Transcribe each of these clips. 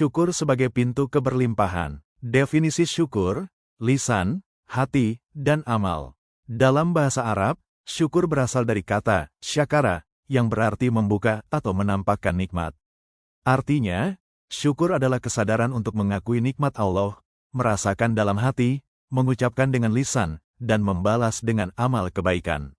Syukur sebagai pintu keberlimpahan. Definisi syukur, lisan, hati, dan amal. Dalam bahasa Arab, syukur berasal dari kata syakara, yang berarti membuka atau menampakkan nikmat. Artinya, syukur adalah kesadaran untuk mengakui nikmat Allah, merasakan dalam hati, mengucapkan dengan lisan, dan membalas dengan amal kebaikan.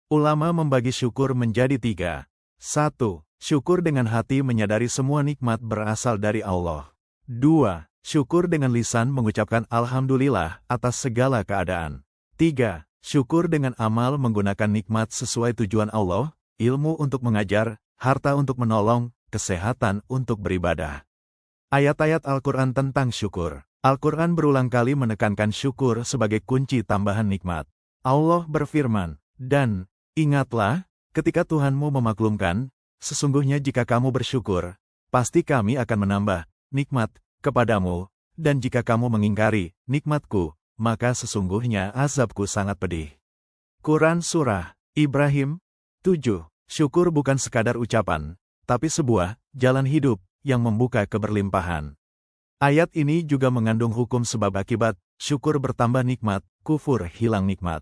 Ulama membagi syukur menjadi 3. 1. Syukur dengan hati menyadari semua nikmat berasal dari Allah. 2. Syukur dengan lisan mengucapkan Alhamdulillah atas segala keadaan. 3. Syukur dengan amal menggunakan nikmat sesuai tujuan Allah, ilmu untuk mengajar, harta untuk menolong, kesehatan untuk beribadah. Ayat-ayat Al-Quran tentang syukur. Al-Quran berulang kali menekankan syukur sebagai kunci tambahan nikmat. Allah berfirman, dan ingatlah, ketika Tuhanmu memaklumkan, sesungguhnya jika kamu bersyukur, pasti kami akan menambah nikmat kepadamu, dan jika kamu mengingkari nikmatku, maka sesungguhnya azabku sangat pedih. Quran Surah Ibrahim 7. Syukur bukan sekadar ucapan, tapi sebuah jalan hidup yang membuka keberlimpahan. Ayat ini juga mengandung hukum sebab akibat, syukur bertambah nikmat, kufur hilang nikmat.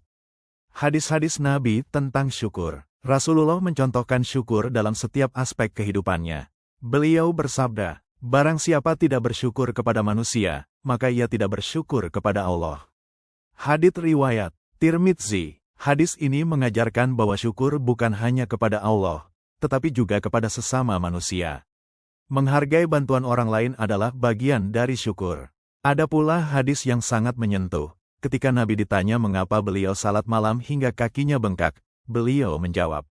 Hadis-hadis Nabi tentang syukur. Rasulullah mencontohkan syukur dalam setiap aspek kehidupannya. Beliau bersabda, barang siapa tidak bersyukur kepada manusia, maka ia tidak bersyukur kepada Allah. Hadits riwayat Tirmidzi. Hadis ini mengajarkan bahwa syukur bukan hanya kepada Allah, tetapi juga kepada sesama manusia. Menghargai bantuan orang lain adalah bagian dari syukur. Ada pula hadis yang sangat menyentuh. Ketika Nabi ditanya mengapa beliau salat malam hingga kakinya bengkak, beliau menjawab,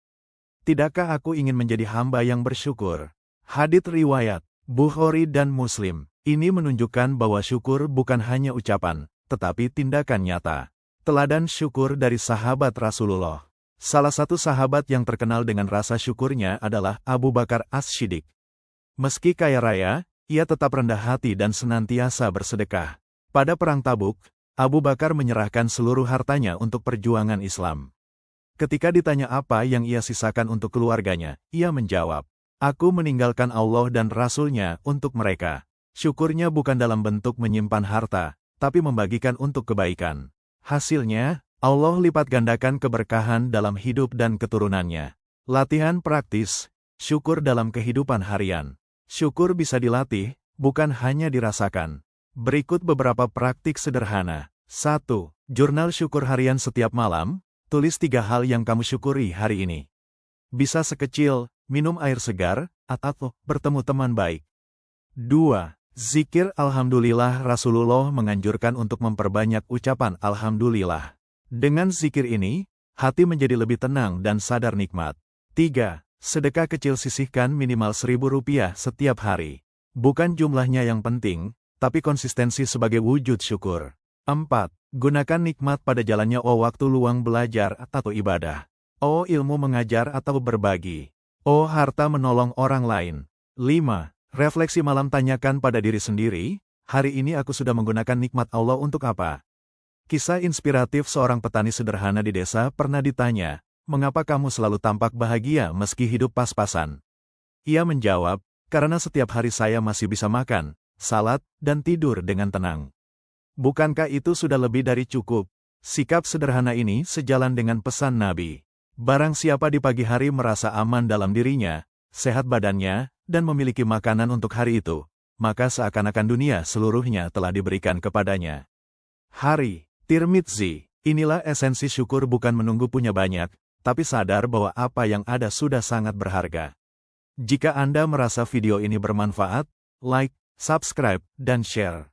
tidakkah aku ingin menjadi hamba yang bersyukur? Hadits riwayat Bukhari dan Muslim. Ini menunjukkan bahwa syukur bukan hanya ucapan, tetapi tindakan nyata. Teladan syukur dari sahabat Rasulullah. Salah satu sahabat yang terkenal dengan rasa syukurnya adalah Abu Bakar As-Siddiq. Meski kaya raya, ia tetap rendah hati dan senantiasa bersedekah. Pada Perang Tabuk, Abu Bakar menyerahkan seluruh hartanya untuk perjuangan Islam. Ketika ditanya apa yang ia sisakan untuk keluarganya, ia menjawab, aku meninggalkan Allah dan Rasul-Nya untuk mereka. Syukurnya bukan dalam bentuk menyimpan harta, tapi membagikan untuk kebaikan. Hasilnya, Allah lipat gandakan keberkahan dalam hidup dan keturunannya. Latihan praktis, syukur dalam kehidupan harian. Syukur bisa dilatih, bukan hanya dirasakan. Berikut beberapa praktik sederhana. 1. Jurnal syukur harian setiap malam, tulis 3 hal yang kamu syukuri hari ini. Bisa sekecil, minum air segar, atau bertemu teman baik. 2. Zikir Alhamdulillah. Rasulullah menganjurkan untuk memperbanyak ucapan Alhamdulillah. Dengan zikir ini, hati menjadi lebih tenang dan sadar nikmat. 3. Sedekah kecil, sisihkan minimal Rp1.000 setiap hari. Bukan jumlahnya yang penting, tapi konsistensi sebagai wujud syukur. 4. Gunakan nikmat pada jalannya waktu luang belajar atau ibadah. Ilmu mengajar atau berbagi. Harta menolong orang lain. 5. Refleksi malam, tanyakan pada diri sendiri, hari ini aku sudah menggunakan nikmat Allah untuk apa? Kisah inspiratif seorang petani sederhana di desa pernah ditanya, mengapa kamu selalu tampak bahagia meski hidup pas-pasan? Ia menjawab, karena setiap hari saya masih bisa makan, salat, dan tidur dengan tenang. Bukankah itu sudah lebih dari cukup? Sikap sederhana ini sejalan dengan pesan Nabi. Barang siapa di pagi hari merasa aman dalam dirinya, sehat badannya, dan memiliki makanan untuk hari itu, maka seakan-akan dunia seluruhnya telah diberikan kepadanya. Hari Tirmidzi. Inilah esensi syukur, bukan menunggu punya banyak, tapi sadar bahwa apa yang ada sudah sangat berharga. Jika Anda merasa video ini bermanfaat, like, subscribe, dan share.